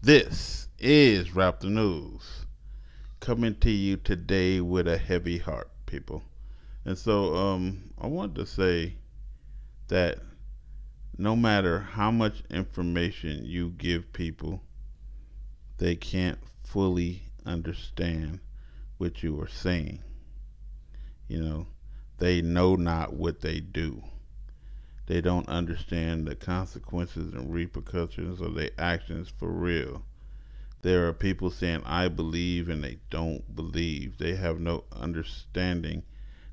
This is Rap the News, coming to you today with a heavy heart, people. And so, I want to say that no matter how much information you give people, they can't fully understand what you are saying. You know, they know not what they do. They don't understand the consequences and repercussions of their actions for real. There are people saying, I believe, and they don't believe. They have no understanding.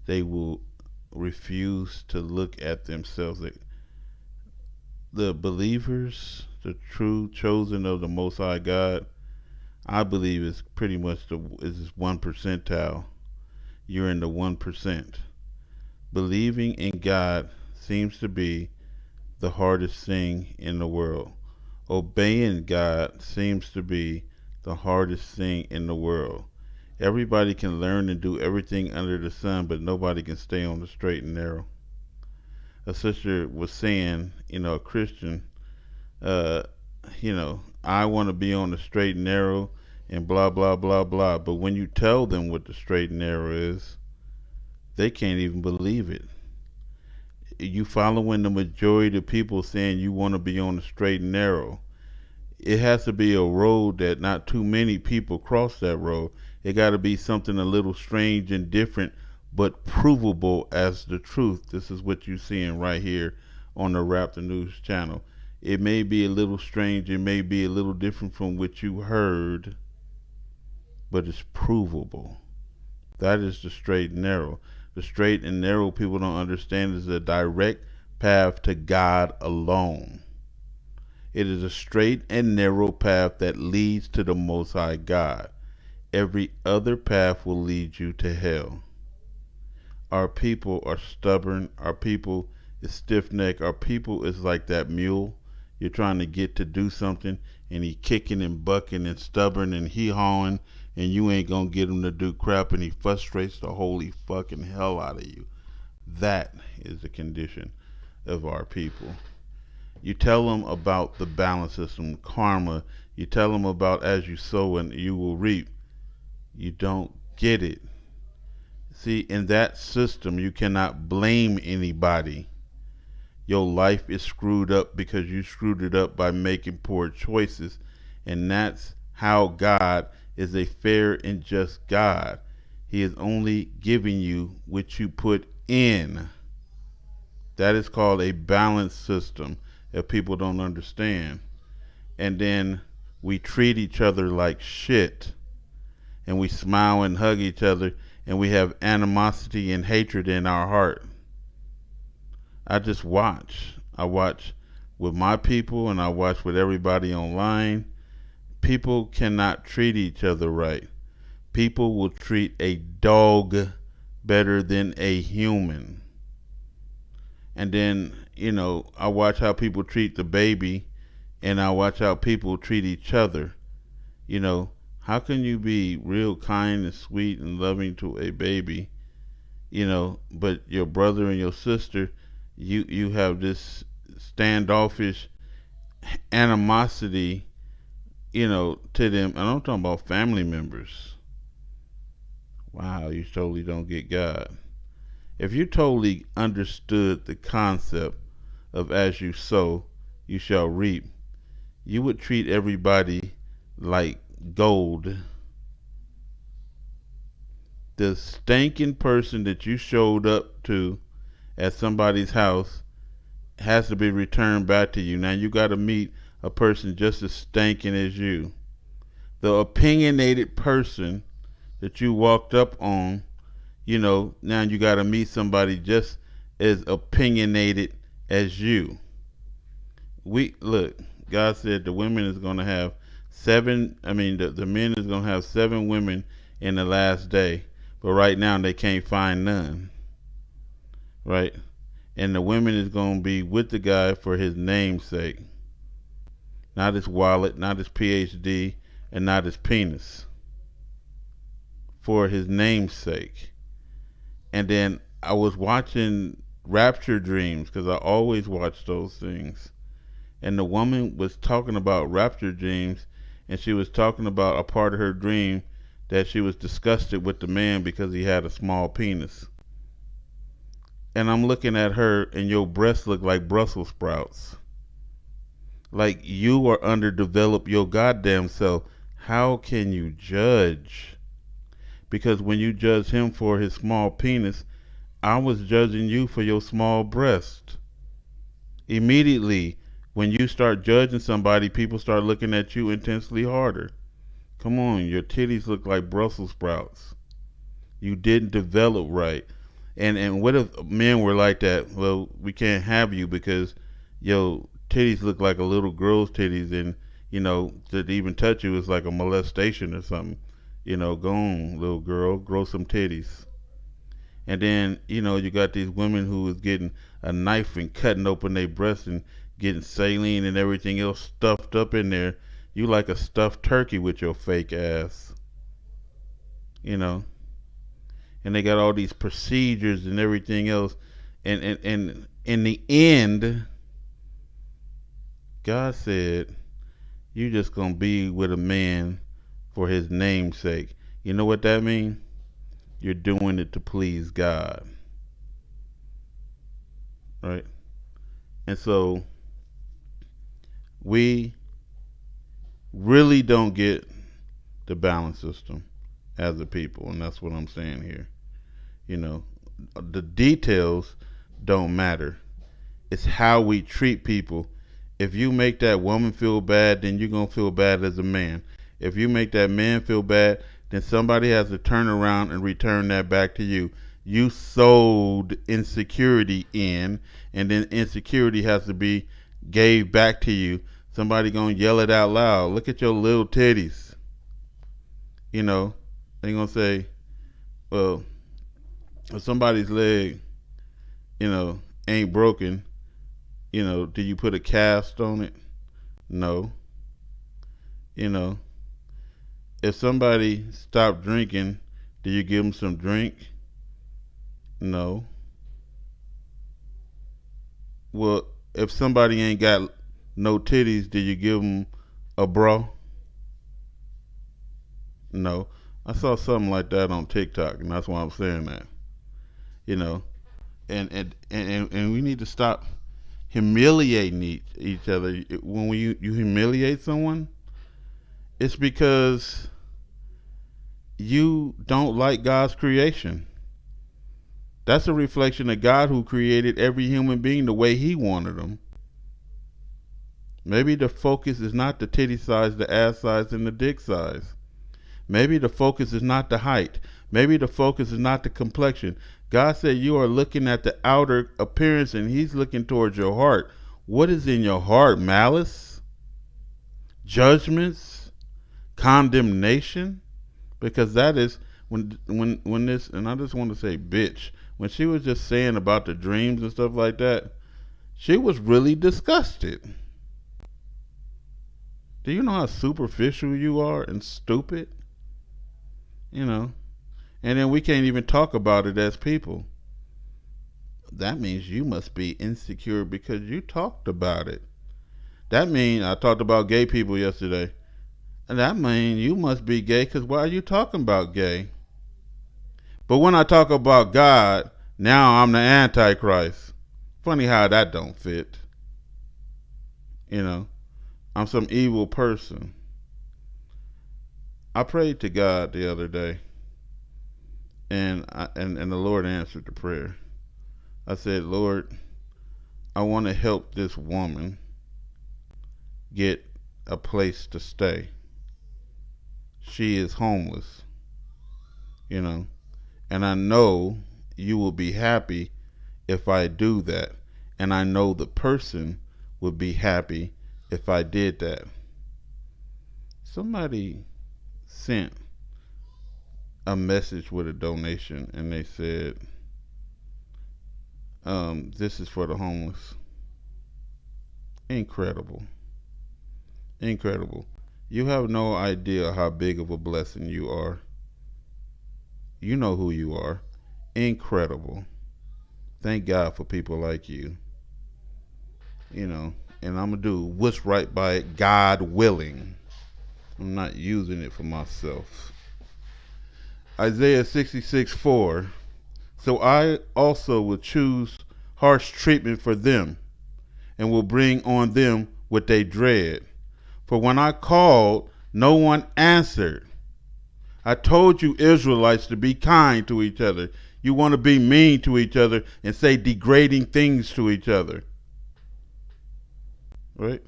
They will refuse to look at themselves. The believers, the true chosen of the Most High God, I believe is pretty much is 1%. You're in the 1%. Believing in God seems to be the hardest thing in the world. Obeying God seems to be the hardest thing in the world. Everybody can learn and do everything under the sun, but nobody can stay on the straight and narrow. A sister was saying, a Christian, uh, I want to be on the straight and narrow and blah, blah, blah, blah. But when you tell them what the straight and narrow is, they can't even believe it. You following the majority of people saying you want to be on the straight and narrow. It has to be a road that not too many people cross that road. It got to be something a little strange and different, but provable as the truth. This is what you're seeing right here on the Rap the News channel. It may be a little strange, it may be a little different from what you heard, but it's provable. That is the straight and narrow. The straight and narrow people don't understand is a direct path to God alone. It is a straight and narrow path that leads to the Most High God. Every other path will lead you to hell. Our people are stubborn. Our people is stiff-necked. Our people is like that mule. You're trying to get to do something, and he kicking and bucking and stubborn and he hawing, and you ain't gonna get him to do crap, and he frustrates the holy fucking hell out of you. That is the condition of our people. You tell them about the balance system, karma. You tell them about as you sow and you will reap. You don't get it. See, in that system, you cannot blame anybody. Your life is screwed up because you screwed it up by making poor choices. And that's how God is a fair and just God. He is only giving you what you put in. That is called a balanced system if people don't understand. And then we treat each other like shit. And we smile and hug each other, and we have animosity and hatred in our heart. I just watch. I watch with my people and I watch with everybody online. People cannot treat each other right. People will treat a dog better than a human. And then, I watch how people treat the baby and I watch how people treat each other. How can you be real kind and sweet and loving to a baby, but your brother and your sister, you have this standoffish animosity, to them. And I'm talking about family members. Wow, you totally don't get God. If you totally understood the concept of as you sow, you shall reap, you would treat everybody like gold. The stinking person that you showed up to at somebody's house has to be returned back to you. Now you got to meet a person just as stinking as you. The opinionated person that you walked up on, now you got to meet somebody just as opinionated as you. Look, God said the women is going to have the men is going to have 7 women in the last day, but right now they can't find none. Right? And the women is going to be with the guy for his namesake. Not his wallet, not his PhD, and not his penis. For his namesake. And then I was watching Rapture Dreams, because I always watch those things. And the woman was talking about Rapture Dreams, and she was talking about a part of her dream that she was disgusted with the man because he had a small penis. And I'm looking at her, and your breasts look like Brussels sprouts. Like you are underdeveloped your goddamn self. How can you judge? Because when you judge him for his small penis, I was judging you for your small breast. Immediately, when you start judging somebody, people start looking at you intensely harder. Come on, your titties look like Brussels sprouts. You didn't develop right. And what if men were like that? Well, we can't have you because your titties look like a little girl's titties, and to even touch you is like a molestation or something. Go on, little girl, grow some titties. And then you got these women who is getting a knife and cutting open their breasts and getting saline and everything else stuffed up in there. You like a stuffed turkey with your fake ass, you know. And they got all these procedures and everything else. And in the end, God said, you just gonna be with a man for his name's sake. You know what that means? You're doing it to please God. Right? And so we really don't get the balance system as a people, and that's what I'm saying here. The details don't matter. It's how we treat people. If you make that woman feel bad, then you're going to feel bad as a man. If you make that man feel bad, then somebody has to turn around and return that back to you. You sold insecurity in, and then insecurity has to be gave back to you. Somebody going to yell it out loud. Look at your little titties. They're going to say, well, if somebody's leg, ain't broken, do you put a cast on it? No. If somebody stopped drinking, do you give them some drink? No. Well, if somebody ain't got no titties, do you give them a bra? No. I saw something like that on TikTok, and that's why I'm saying that. You know, and we need to stop humiliating each other. When you humiliate someone, it's because you don't like God's creation. That's a reflection of God, who created every human being the way He wanted them. Maybe the focus is not the titty size, the ass size, and the dick size. Maybe the focus is not the height. Maybe the focus is not the complexion. God said you are looking at the outer appearance, and He's looking towards your heart. What is in your heart? Malice? Judgments? Condemnation? Because that is when this, and I just want to say bitch, when she was just saying about the dreams and stuff like that, she was really disgusted. Do you know how superficial you are and stupid? And then we can't even talk about it as people. That means you must be insecure because you talked about it. That means I talked about gay people yesterday. And that means you must be gay because why are you talking about gay? But when I talk about God, now I'm the Antichrist. Funny how that don't fit. I'm some evil person. I prayed to God the other day, and the Lord answered the prayer. I said, Lord, I want to help this woman get a place to stay. She is homeless, and I know you will be happy if I do that. And I know the person would be happy if I did that. Somebody sent a message with a donation, and they said, this is for the homeless. Incredible. Incredible. You have no idea how big of a blessing you are. You know who you are. Incredible. Thank God for people like you. And I'm going to do what's right by it, God willing. I'm not using it for myself. Isaiah 66:4. So I also will choose harsh treatment for them, and will bring on them what they dread. For when I called, no one answered. I told you Israelites to be kind to each other. You want to be mean to each other and say degrading things to each other. Right?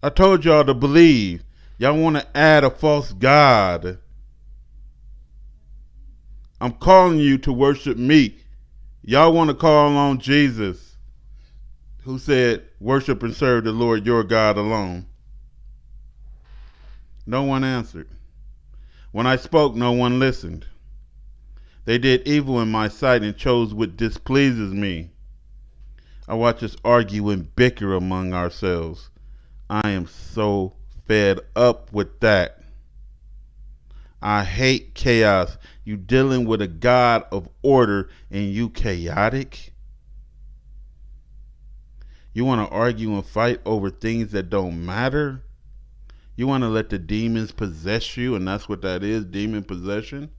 I told y'all to believe. Y'all want to add a false God. I'm calling you to worship me. Y'all want to call on Jesus, who said, worship and serve the Lord your God alone. No one answered. When I spoke, no one listened. They did evil in my sight and chose what displeases me. I watch us argue and bicker among ourselves. I am so fed up with that. I hate chaos. You dealing with a God of order and you chaotic? You want to argue and fight over things that don't matter? You want to let the demons possess you, and that's what that is, demon possession?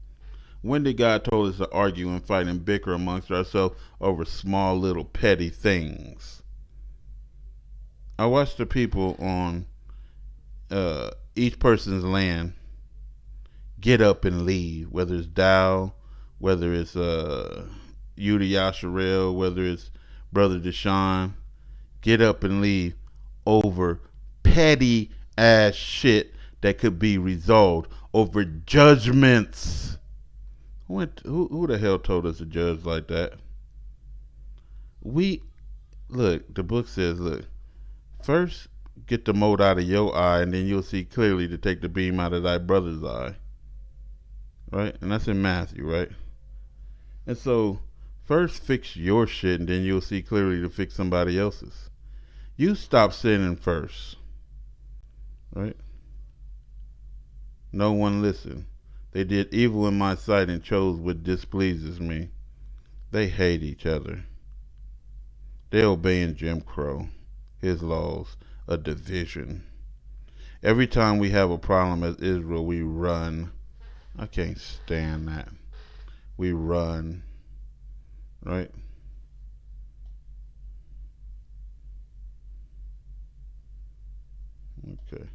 When did God told us to argue and fight and bicker amongst ourselves over small little petty things? I watch the people on each person's land get up and leave, whether it's Dow, whether it's Yuda Yasharel, whether it's Brother Deshaun, get up and leave over petty ass shit that could be resolved, over judgments. Who the hell told us to judge like that? Look, the book says, look, first get the mote out of your eye, and then you'll see clearly to take the beam out of thy brother's eye. Right? And that's in Matthew, right? And so, first fix your shit, and then you'll see clearly to fix somebody else's. You stop sinning first. Right? No one listened. They did evil in my sight and chose what displeases me. They hate each other. They're obeying Jim Crow, his laws, a division. Every time we have a problem as Israel, we run. I can't stand that. We run. Right? Okay.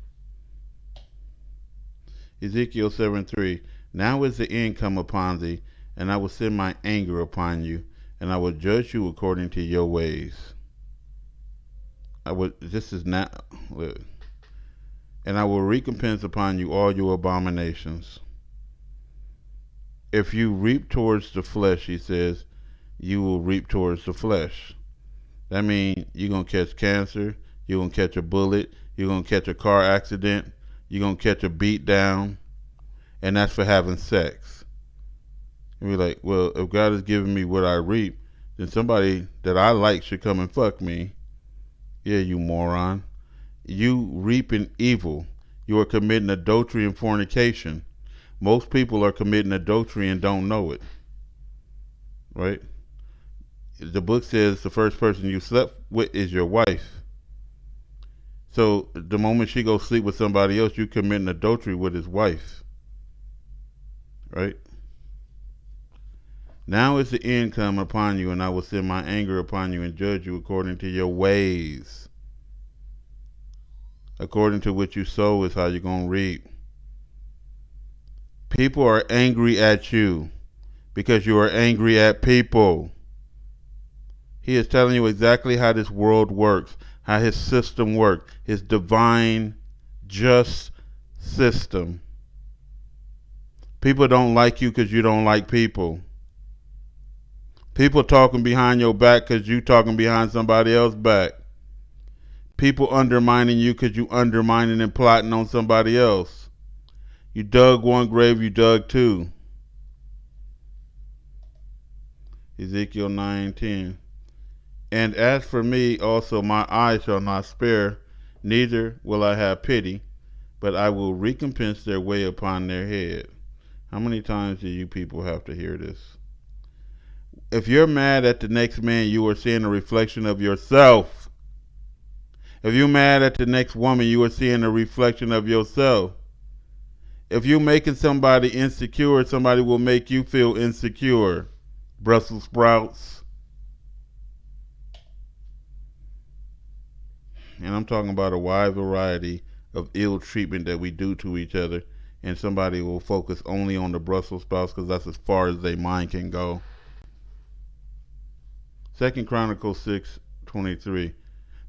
Ezekiel 7:3. Now is the end come upon thee, and I will send my anger upon you, and I will judge you according to your ways. This is not, and I will recompense upon you all your abominations. If you reap towards the flesh, he says, you will reap towards the flesh. That means you're going to catch cancer, you're going to catch a bullet, you're going to catch a car accident, you're going to catch a beat down, and that's for having sex. And we're like, well, if God has given me what I reap, then somebody that I like should come and fuck me. Yeah, you moron. You reaping evil. You are committing adultery and fornication. Most people are committing adultery and don't know it. Right? The book says the first person you slept with is your wife. So the moment she goes sleep with somebody else, you committing adultery with his wife. Right? Now is the end come upon you, and I will send my anger upon you and judge you according to your ways. According to what you sow is how you're going to reap. People are angry at you because you are angry at people. He is telling you exactly how this world works, how his system works, his divine, just system. People don't like you because you don't like people. People talking behind your back because you talking behind somebody else's back. People undermining you because you undermining and plotting on somebody else. You dug one grave, you dug two. Ezekiel 9:10. And as for me also, my eye shall not spare, neither will I have pity, but I will recompense their way upon their head. How many times do you people have to hear this? If you're mad at the next man, you are seeing a reflection of yourself. If you're mad at the next woman, you are seeing a reflection of yourself. If you're making somebody insecure, somebody will make you feel insecure. Brussels sprouts. And I'm talking about a wide variety of ill treatment that we do to each other. And somebody will focus only on the Brussels sprouts because that's as far as their mind can go. 2 Chronicles 6:23.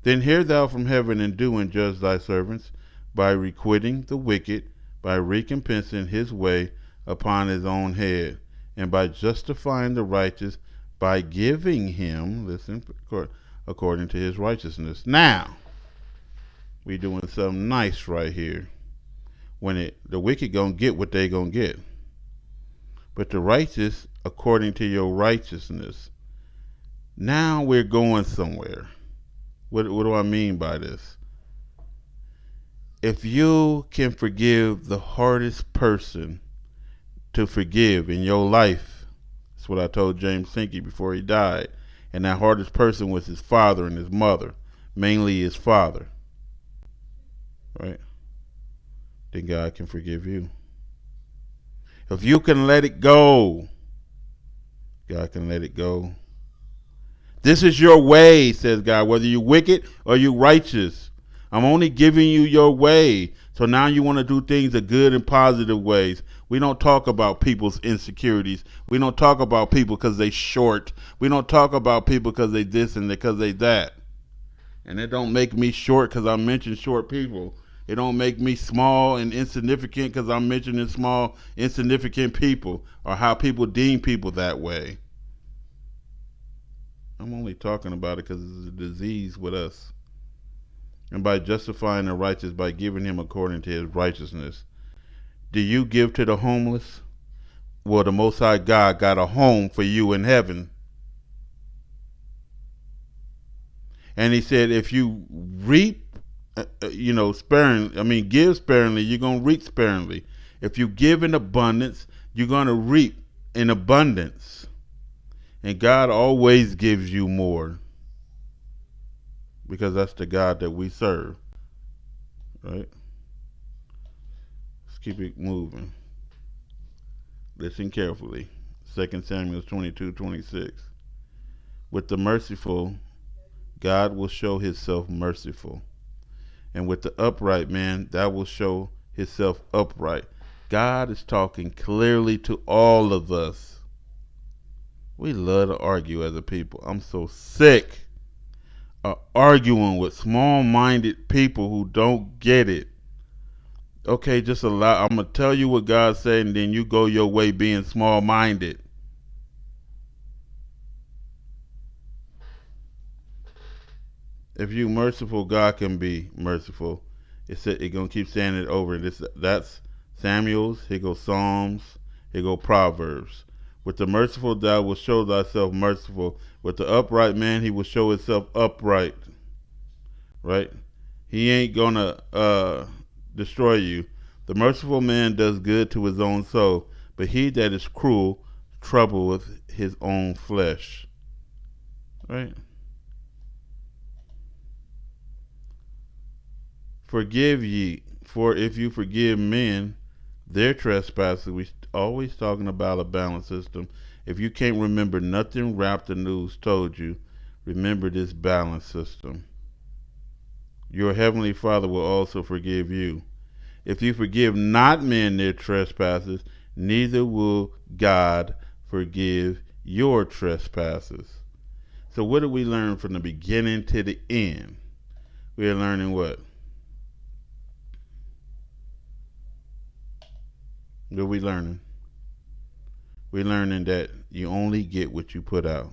Then hear thou from heaven, and do and judge thy servants, by requiting the wicked, by recompensing his way upon his own head, and by justifying the righteous, by giving him, listen, according to his righteousness. Now, we doing something nice right here. When the wicked gonna get what they gonna get, but the righteous according to your righteousness. Now we're going somewhere. What do I mean by this? If you can forgive the hardest person to forgive in your life, that's what I told James Sinkey before he died, and that hardest person was his father and his mother, mainly his father, right? Then God can forgive you. If you can let it go, God can let it go. This is your way, says God, whether you're wicked or you're righteous. I'm only giving you your way. So now you want to do things the good and positive ways. We don't talk about people's insecurities. We don't talk about people because they short. We don't talk about people because they this and because they that. And it don't make me short because I mention short people. It don't make me small and insignificant because I'm mentioning small, insignificant people or how people deem people that way. I'm only talking about it because it's a disease with us. And by justifying the righteous, by giving him according to his righteousness. Do you give to the homeless? Well, the Most High God got a home for you in heaven. And he said, if you reap, sparingly, give sparingly, you're going to reap sparingly. If you give in abundance, you're going to reap in abundance. And God always gives you more. Because that's the God that we serve. Right? Let's keep it moving. Listen carefully. 2 Samuel 22:26. With the merciful, God will show himself merciful. And with the upright man, that will show himself upright. God is talking clearly to all of us. We love to argue as a people. I'm so sick of arguing with small-minded people who don't get it. Okay, I'm going to tell you what God said, and then you go your way being small-minded. If you merciful, God can be merciful. It's going to keep saying it over. That's Samuel's. Here goes Psalms. Here go Proverbs. With the merciful thou will show thyself merciful. With the upright man, he will show himself upright. Right? He ain't gonna destroy you. The merciful man does good to his own soul, but he that is cruel troubleth his own flesh. Right? Forgive ye, for if you forgive men their trespasses, we always talking about a balance system. If you can't remember nothing Raptor News told you, remember this balance system. Your heavenly Father will also forgive you. If you forgive not men their trespasses, neither will God forgive your trespasses. So what did we learn from the beginning to the end? We're learning what? What are we learning? We're learning that you only get what you put out.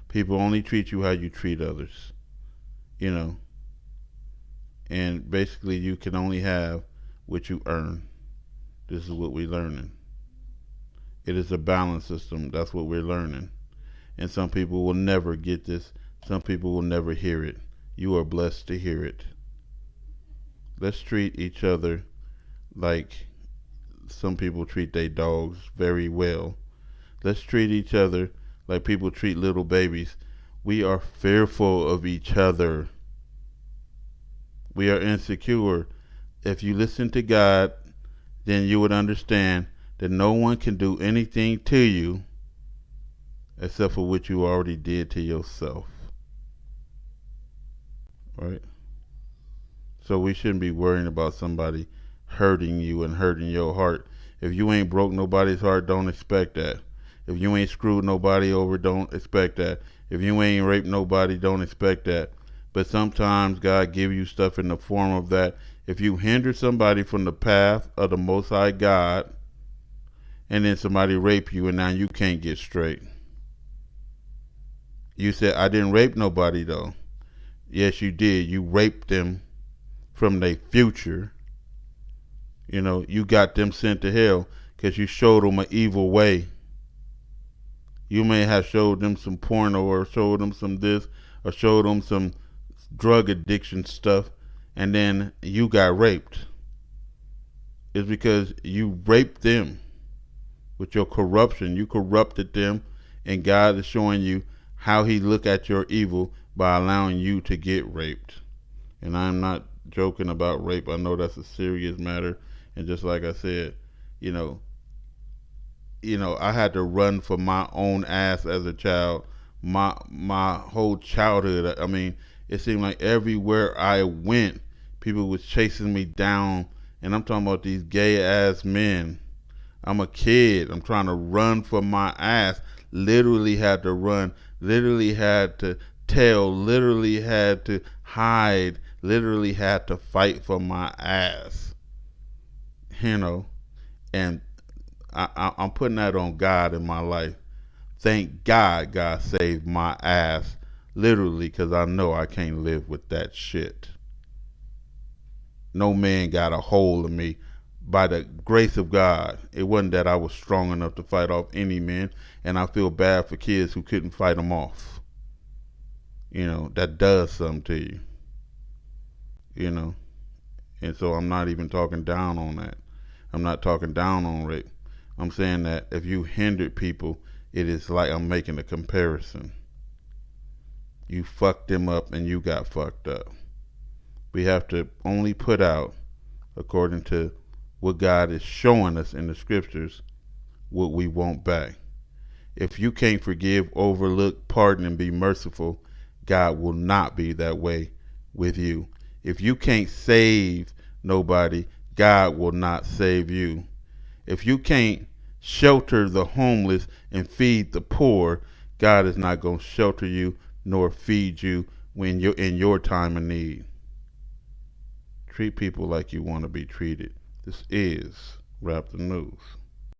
People only treat you how you treat others. And basically you can only have what you earn. This is what we're learning. It is a balance system. That's what we're learning. And some people will never get this. Some people will never hear it. You are blessed to hear it. Let's treat each other like some people treat their dogs very well. Let's treat each other like people treat little babies. We are fearful of each other. We are insecure. If you listen to God, then you would understand that no one can do anything to you except for what you already did to yourself. Right? So we shouldn't be worrying about somebody hurting you and hurting your heart. If you ain't broke nobody's heart, don't expect that. If you ain't screwed nobody over, don't expect that. If you ain't raped nobody, don't expect that. But sometimes God give you stuff in the form of that. If you hinder somebody from the path of the Most High God, and then somebody rape you and now you can't get straight. You said, I didn't rape nobody though. Yes, you did. You raped them from their future. You know, you got them sent to hell because you showed them an evil way. You may have showed them some porno or showed them some this or showed them some drug addiction stuff, and then you got raped. It's because you raped them with your corruption. You corrupted them, and God is showing you how he look at your evil by allowing you to get raped. And I'm not joking about rape. I know that's a serious matter, and just like I said, you know, I had to run for my own ass as a child. My whole childhood. I mean, it seemed like everywhere I went, people was chasing me down, and I'm talking about these gay ass men. I'm a kid. I'm trying to run for my ass. Literally had to run. Literally had to tell. Literally had to hide. Literally had to fight for my ass. You know, and I'm putting that on God in my life. Thank God God saved my ass, literally, because I know I can't live with that shit. No man got a hold of me. By the grace of God, it wasn't that I was strong enough to fight off any men, and I feel bad for kids who couldn't fight them off. You know, that does something to you. You know, and so I'm not even talking down on that. I'm not talking down on rape. I'm saying that if you hindered people, it is like I'm making a comparison. You fucked them up and you got fucked up. We have to only put out, according to what God is showing us in the scriptures, what we want back. If you can't forgive, overlook, pardon, and be merciful, God will not be that way with you. If you can't save nobody, God will not save you. If you can't shelter the homeless and feed the poor, God is not going to shelter you nor feed you when you're in your time of need. Treat people like you want to be treated. This is Rap the News.